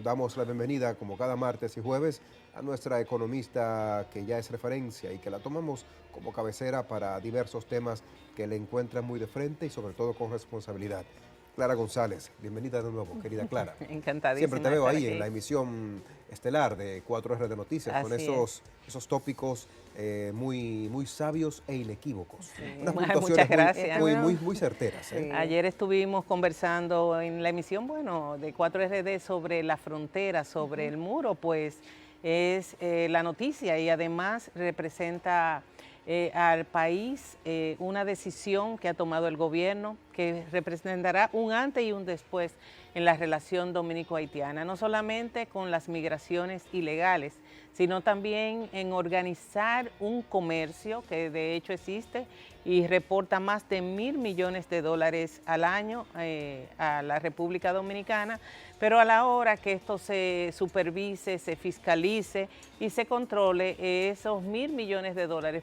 Damos la bienvenida, como cada martes y jueves, a nuestra economista que ya es referencia y que la tomamos como cabecera para diversos temas que le encuentran muy de frente y sobre todo con responsabilidad. Clara González, bienvenida de nuevo, querida Clara. Siempre te Encantadísima de veo estar ahí en la aquí. emisión estelar de 4R de Noticias con Así es. esos tópicos muy sabios e inequívocos. Sí. Unas Muchas puntuaciones gracias. muy certeras, ¿eh? Sí, Ayer estuvimos conversando en la emisión, bueno, de 4RD sobre la frontera, sobre el muro, pues es la noticia y además representa al país una decisión que ha tomado el gobierno que representará un antes y un después en la relación dominico-haitiana, no solamente con las migraciones ilegales, sino también en organizar un comercio que de hecho existe y reporta más de $1.000 millones al año a la República Dominicana, pero a la hora que esto se supervise, se fiscalice y se controle, esos $1.000 millones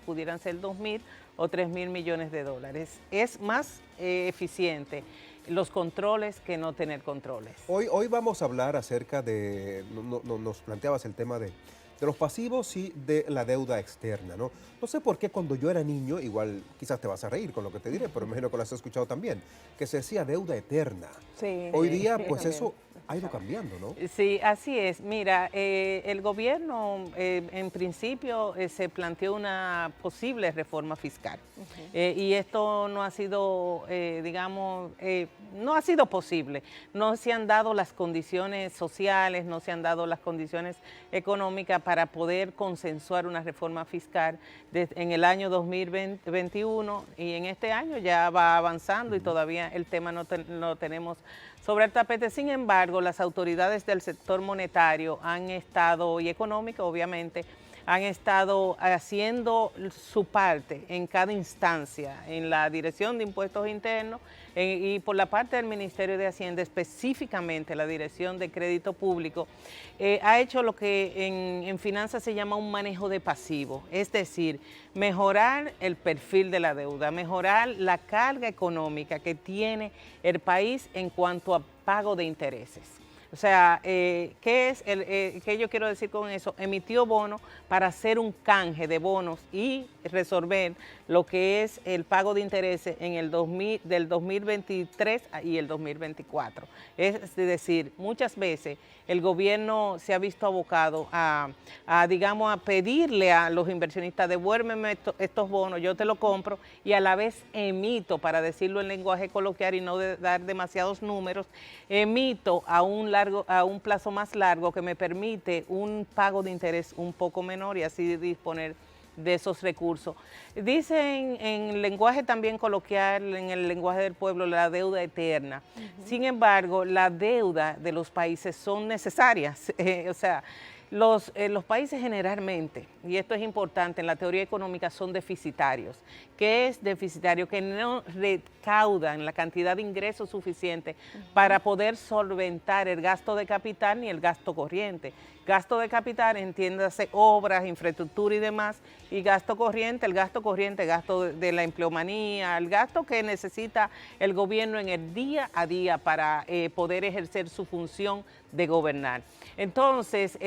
pudieran ser 2.000 o 3.000 millones. Es más eficiente los controles que no tener controles. Hoy vamos a hablar acerca de, nos planteabas el tema de los pasivos y de la deuda externa, ¿no? No sé por qué cuando yo era niño, igual quizás te vas a reír con lo que te diré, pero me imagino que lo has escuchado también, que se decía deuda eterna. sí, Hoy día, yo pues también eso ha ido escuchaba. cambiando, ¿no? Sí, así es. Mira, el gobierno en principio se planteó una posible reforma fiscal y esto no ha sido, digamos, no ha sido posible. No se han dado las condiciones sociales, no se han dado las condiciones económicas para poder consensuar una reforma fiscal en el año 2021 y en este año ya va avanzando y todavía el tema no lo tenemos sobre el tapete. Sin embargo, las autoridades del sector monetario han estado, y económico obviamente, han estado haciendo su parte en cada instancia, en la Dirección de Impuestos Internos y por la parte del Ministerio de Hacienda, específicamente la Dirección de Crédito Público, ha hecho lo que en finanzas se llama un manejo de pasivo, es decir, mejorar el perfil de la deuda, mejorar la carga económica que tiene el país en cuanto a pago de intereses. O sea, ¿qué yo quiero decir con eso? Emitió bonos para hacer un canje de bonos y resolver lo que es el pago de intereses en el del 2023 y el 2024. Es decir, muchas veces el gobierno se ha visto abocado digamos, a pedirle a los inversionistas, devuélveme estos bonos, yo te los compro y a la vez emito, para decirlo en lenguaje coloquial y no dar demasiados números, emito a un plazo más largo que me permite un pago de interés un poco menor y así disponer de esos recursos. Dicen en lenguaje también coloquial, en el lenguaje del pueblo, la deuda eterna. Sin embargo, la deuda de los países son necesarias. O sea, los países generalmente, y esto es importante en la teoría económica, son deficitarios. ¿Qué es deficitario? Que no recaudan la cantidad de ingresos suficiente para poder solventar el gasto de capital ni el gasto corriente. Gasto de capital, entiéndase, obras, infraestructura y demás, y gasto corriente, gasto de la empleomanía, el gasto que necesita el gobierno en el día a día para poder ejercer su función de gobernar. Entonces,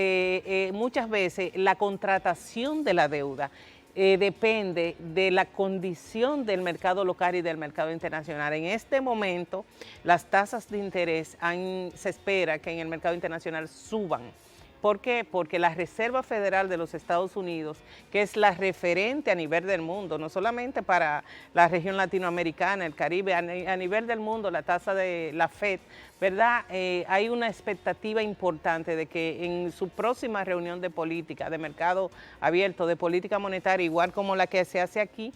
muchas veces la contratación de la deuda depende de la condición del mercado local y del mercado internacional. En este momento, las tasas de interés se espera que en el mercado internacional suban. ¿Por qué? Porque la Reserva Federal de los Estados Unidos, que es la referente a nivel del mundo, no solamente para la región latinoamericana, el Caribe, a nivel del mundo, la tasa de la FED, ¿verdad? Hay una expectativa importante de que en su próxima reunión de política, de mercado abierto, de política monetaria, igual como la que se hace aquí,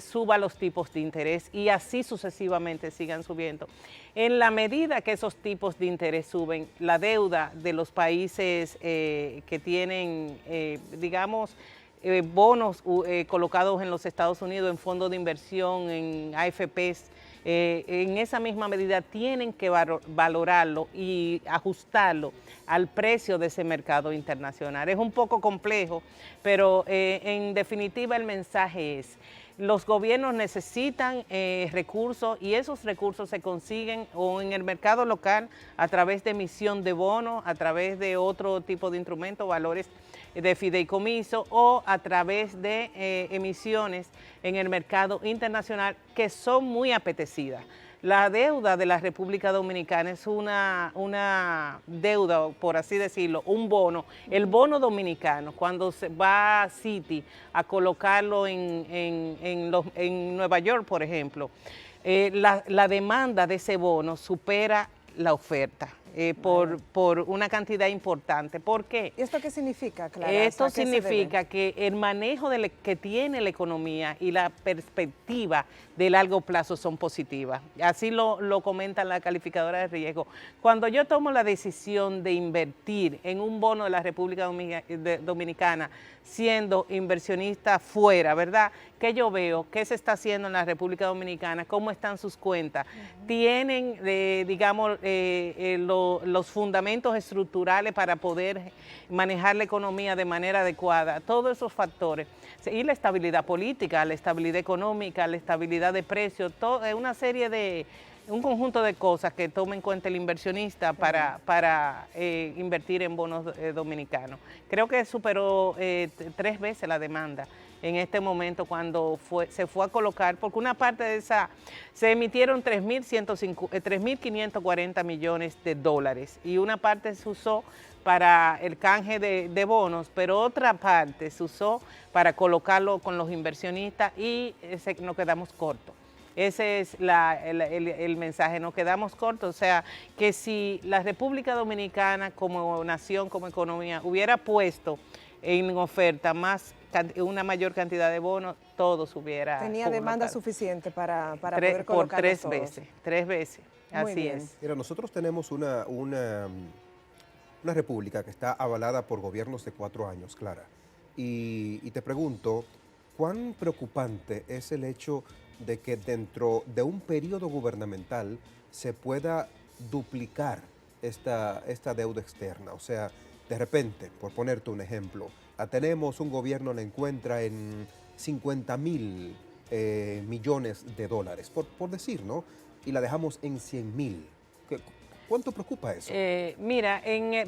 suba los tipos de interés y así sucesivamente sigan subiendo. En la medida que esos tipos de interés suben, la deuda de los países que tienen, digamos, bonos colocados en los Estados Unidos, en fondos de inversión, en AFPs, en esa misma medida tienen que valorarlo y ajustarlo al precio de ese mercado internacional. Es un poco complejo, pero en definitiva el mensaje es, los gobiernos necesitan recursos y esos recursos se consiguen o en el mercado local a través de emisión de bonos, a través de otro tipo de instrumentos, valores de fideicomiso o a través de emisiones en el mercado internacional que son muy apetecidas. La deuda de la República Dominicana es una deuda, por así decirlo, un bono. El bono dominicano, cuando se va a Citi a colocarlo en Nueva York, por ejemplo, la demanda de ese bono supera la oferta. Por una cantidad importante. ¿Por qué? ¿Y esto qué significa, Clara? Esto significa que el manejo que tiene la economía y la perspectiva de largo plazo son positivas. Así lo comenta la calificadora de riesgo. Cuando yo tomo la decisión de invertir en un bono de la República Dominicana, siendo inversionista fuera, ¿verdad? ¿Qué yo veo? ¿Qué se está haciendo en la República Dominicana? ¿Cómo están sus cuentas? ¿Tienen, digamos, los fundamentos estructurales para poder manejar la economía de manera adecuada? Todos esos factores. Y la estabilidad política, la estabilidad económica, la estabilidad de precios, una serie de... un conjunto de cosas que tome en cuenta el inversionista para invertir en bonos dominicanos. Creo que superó 3 veces la demanda en este momento cuando se fue a colocar, porque una parte de esa, se emitieron 3.540 millones de dólares y una parte se usó para el canje de bonos, pero otra parte se usó para colocarlo con los inversionistas y nos quedamos cortos. Ese es el mensaje, nos quedamos cortos, o sea, que si la República Dominicana como nación, como economía, hubiera puesto en oferta una mayor cantidad de bonos, todos hubiera... Tenía demanda suficiente para poder colocarlos por 3 veces, 3 veces, así es. Mira, nosotros tenemos una república que está avalada por gobiernos de 4 años, Clara, y te pregunto, ¿cuán preocupante es el hecho de que dentro de un periodo gubernamental se pueda duplicar esta deuda externa? O sea, de repente, por ponerte un ejemplo, tenemos un gobierno que la encuentra en 50.000 millones de dólares, por decir, ¿no? Y la dejamos en 100.000. ¿Cuánto preocupa eso? Mira,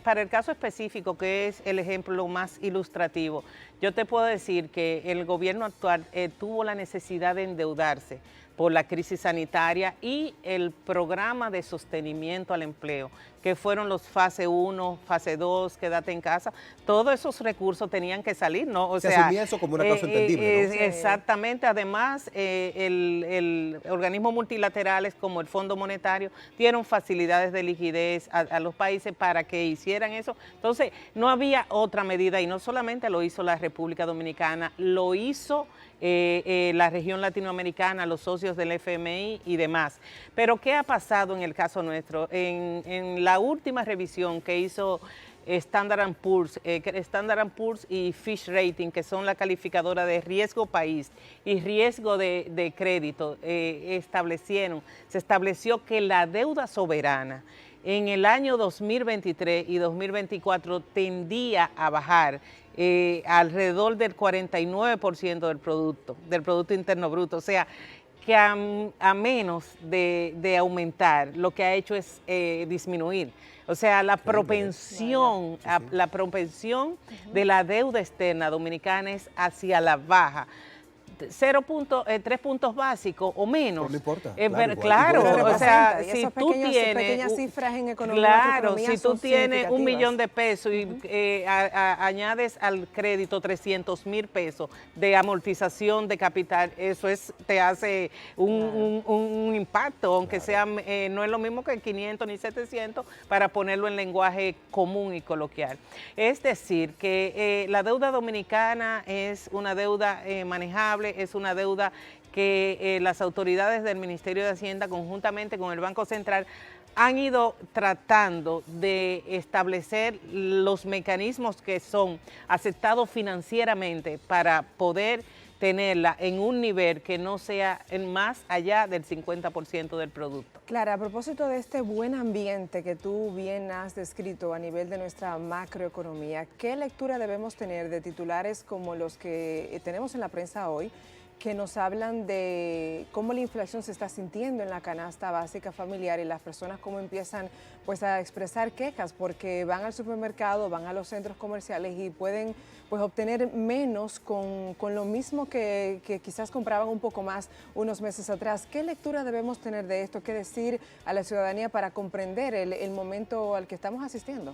para el caso específico, que es el ejemplo más ilustrativo, yo te puedo decir que el gobierno actual tuvo la necesidad de endeudarse por la crisis sanitaria y el programa de sostenimiento al empleo, que fueron los fase 1, fase 2, quédate en casa, todos esos recursos tenían que salir, ¿no? O se sea, asumía eso como una causa entendible, ¿no? Exactamente, además el organismos multilaterales como el Fondo Monetario dieron facilidades de liquidez a los países para que hicieran eso, entonces no había otra medida y no solamente lo hizo la República Dominicana, lo hizo la región latinoamericana, los socios del FMI y demás. Pero ¿qué ha pasado en el caso nuestro? En la última revisión que hizo Standard & Poor's y Fitch Rating, que son la calificadora de riesgo país y riesgo de crédito, se estableció que la deuda soberana en el año 2023 y 2024 tendía a bajar alrededor del 49% del Producto Interno Bruto. O sea, que a menos de aumentar, lo que ha hecho es disminuir. O sea, la propensión de la deuda externa dominicana es hacia la baja. 3 puntos básicos o menos. Pero no importa. Claro, o sea, si tú tienes pequeñas cifras en economía, claro, si tú tienes $1 millón de pesos y añades al crédito 300,000 pesos de amortización de capital, eso te hace un impacto, aunque sea no es lo mismo que 500 ni 700 para ponerlo en lenguaje común y coloquial. Es decir, que la deuda dominicana es una deuda manejable, es una deuda que las autoridades del Ministerio de Hacienda conjuntamente con el Banco Central han ido tratando de establecer los mecanismos que son aceptados financieramente para poder tenerla en un nivel que no sea más allá del 50% del producto. Clara, a propósito de este buen ambiente que tú bien has descrito a nivel de nuestra macroeconomía, ¿qué lectura debemos tener de titulares como los que tenemos en la prensa hoy, que nos hablan de cómo la inflación se está sintiendo en la canasta básica familiar y las personas cómo empiezan pues a expresar quejas porque van al supermercado, van a los centros comerciales y pueden pues obtener menos con lo mismo que quizás compraban un poco más unos meses atrás. ¿Qué lectura debemos tener de esto? ¿Qué decir a la ciudadanía para comprender el momento al que estamos asistiendo?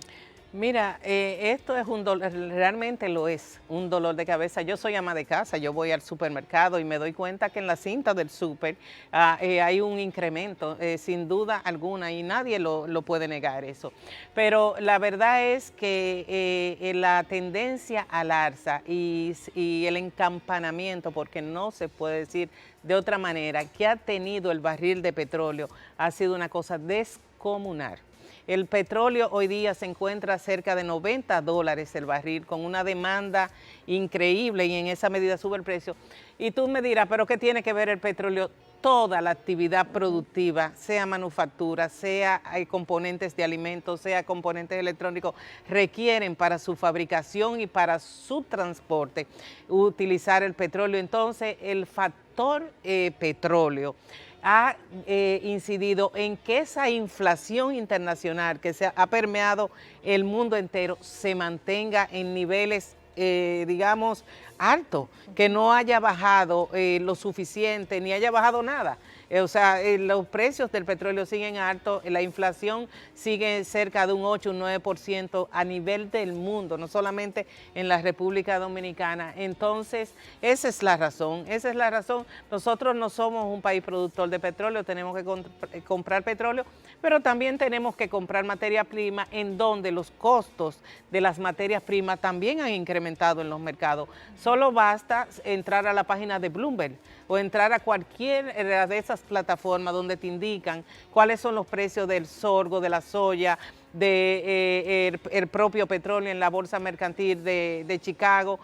Mira, esto es un dolor, realmente lo es, un dolor de cabeza. Yo soy ama de casa, yo voy al supermercado y me doy cuenta que en la cinta del súper hay un incremento, sin duda alguna, y nadie lo puede negar eso. Pero la verdad es que la tendencia al alza y el encampanamiento, porque no se puede decir de otra manera, que ha tenido el barril de petróleo ha sido una cosa descomunal. El petróleo hoy día se encuentra cerca de $90 el barril, con una demanda increíble y en esa medida sube el precio. Y tú me dirás, ¿pero qué tiene que ver el petróleo? Toda la actividad productiva, sea manufactura, sea componentes de alimentos, sea componentes electrónicos, requieren para su fabricación y para su transporte utilizar el petróleo. Entonces, el factor petróleo ha incidido en que esa inflación internacional que se ha permeado el mundo entero se mantenga en niveles, digamos, altos, que no haya bajado lo suficiente, ni haya bajado nada. O sea, los precios del petróleo siguen altos, la inflación sigue cerca de un 8, un 9% a nivel del mundo, no solamente en la República Dominicana. Entonces, esa es la razón. Nosotros no somos un país productor de petróleo, tenemos que comprar petróleo, pero también tenemos que comprar materia prima en donde los costos de las materias primas también han incrementado en los mercados. Solo basta entrar a la página de Bloomberg o entrar a cualquier de esas plataformas donde te indican cuáles son los precios del sorgo, de la soya, el propio petróleo en la bolsa mercantil de Chicago,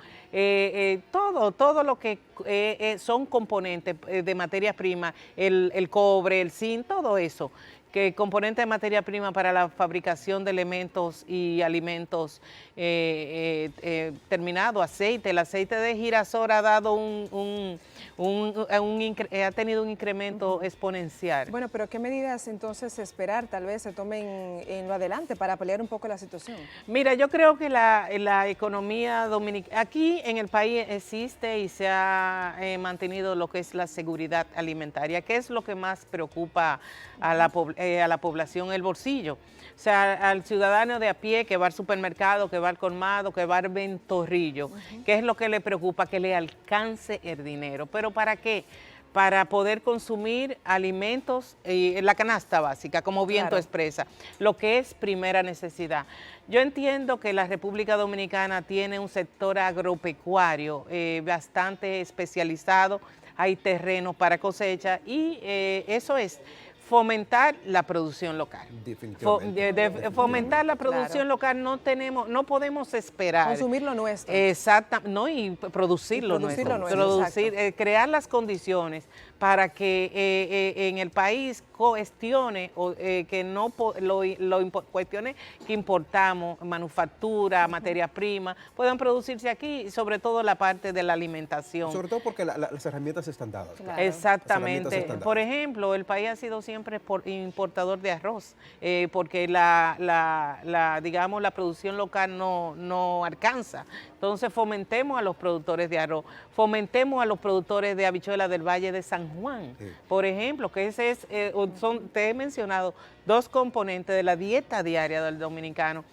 todo lo que son componentes de materia prima, el cobre, el zinc, todo eso, que componente de materia prima para la fabricación de elementos y alimentos terminado, aceite. El aceite de girasol ha dado ha tenido un incremento exponencial. Bueno, pero ¿qué medidas entonces esperar tal vez se tomen en lo adelante para paliar un poco la situación? Mira, yo creo que la economía dominicana, aquí en el país existe y se ha mantenido lo que es la seguridad alimentaria, que es lo que más preocupa a la población, el bolsillo. O sea, al ciudadano de a pie que va al supermercado, que va al colmado, que va al ventorrillo, ¿qué es lo que le preocupa? Que le alcance el dinero. ¿Pero para qué? Para poder consumir alimentos en la canasta básica, como bien tú expresa, lo que es primera necesidad. Yo entiendo que la República Dominicana tiene un sector agropecuario bastante especializado, hay terrenos para cosecha y eso es fomentar la producción local. Definitivamente. Fomentar la producción local no podemos esperar. Consumir lo nuestro. Exacto, no, y producirlo nuestro. Crear las condiciones para que en el país cuestione cuestiones que importamos, manufactura, materia prima, puedan producirse aquí, y sobre todo la parte de la alimentación. Sobre todo porque las herramientas están dadas. Claro. Exactamente. Por ejemplo, el país ha sido siempre importador de arroz, porque digamos, la producción local no alcanza. Entonces fomentemos a los productores de arroz, fomentemos a los productores de habichuelas del Valle de San Juan, por ejemplo, que ese es, te he mencionado, dos componentes de la dieta diaria del dominicano.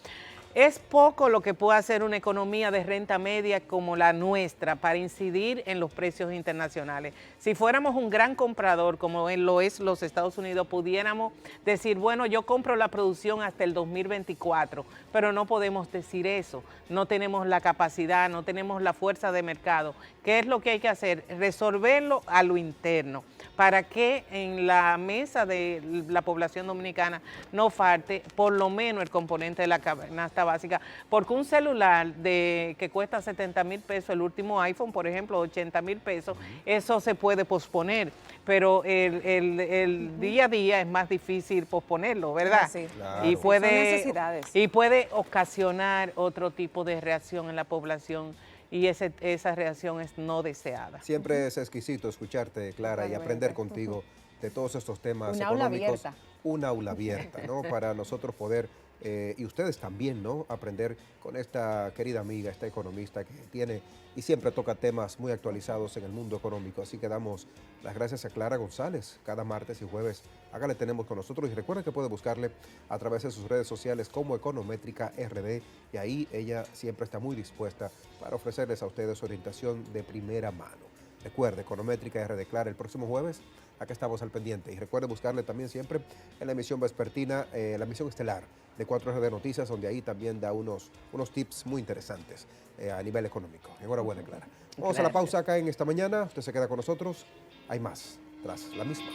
Es poco lo que puede hacer una economía de renta media como la nuestra para incidir en los precios internacionales. Si fuéramos un gran comprador, como lo es los Estados Unidos, pudiéramos decir, bueno, yo compro la producción hasta el 2024, pero no podemos decir eso. No tenemos la capacidad, no tenemos la fuerza de mercado. ¿Qué es lo que hay que hacer? Resolverlo a lo interno, para que en la mesa de la población dominicana no falte por lo menos el componente de la canasta básica, porque un celular que cuesta 70,000 pesos, el último iPhone, por ejemplo, 80,000 pesos, eso se puede posponer, pero el día a día es más difícil posponerlo, ¿verdad? Sí. Claro. Son necesidades. Y puede ocasionar otro tipo de reacción en la población y esa reacción es no deseada. Siempre es exquisito escucharte, Clara, y aprender contigo de todos estos temas económicos. Aula abierta. Una aula abierta, ¿no? Para nosotros poder, y ustedes también, ¿no? Aprender con esta querida amiga, esta economista que tiene y siempre toca temas muy actualizados en el mundo económico. Así que damos las gracias a Clara González. Cada martes y jueves, acá le tenemos con nosotros. Y recuerden que puede buscarle a través de sus redes sociales como Econométrica RD. Y ahí ella siempre está muy dispuesta para ofrecerles a ustedes orientación de primera mano. Recuerde, Econométrica RD, Clara, el próximo jueves, acá estamos al pendiente. Y recuerde buscarle también siempre en la emisión vespertina, la emisión estelar de 4RD Noticias, donde ahí también da unos tips muy interesantes a nivel económico. Enhorabuena, Clara. Vamos a la pausa acá en Esta Mañana. Usted se queda con nosotros. Hay más tras la misma.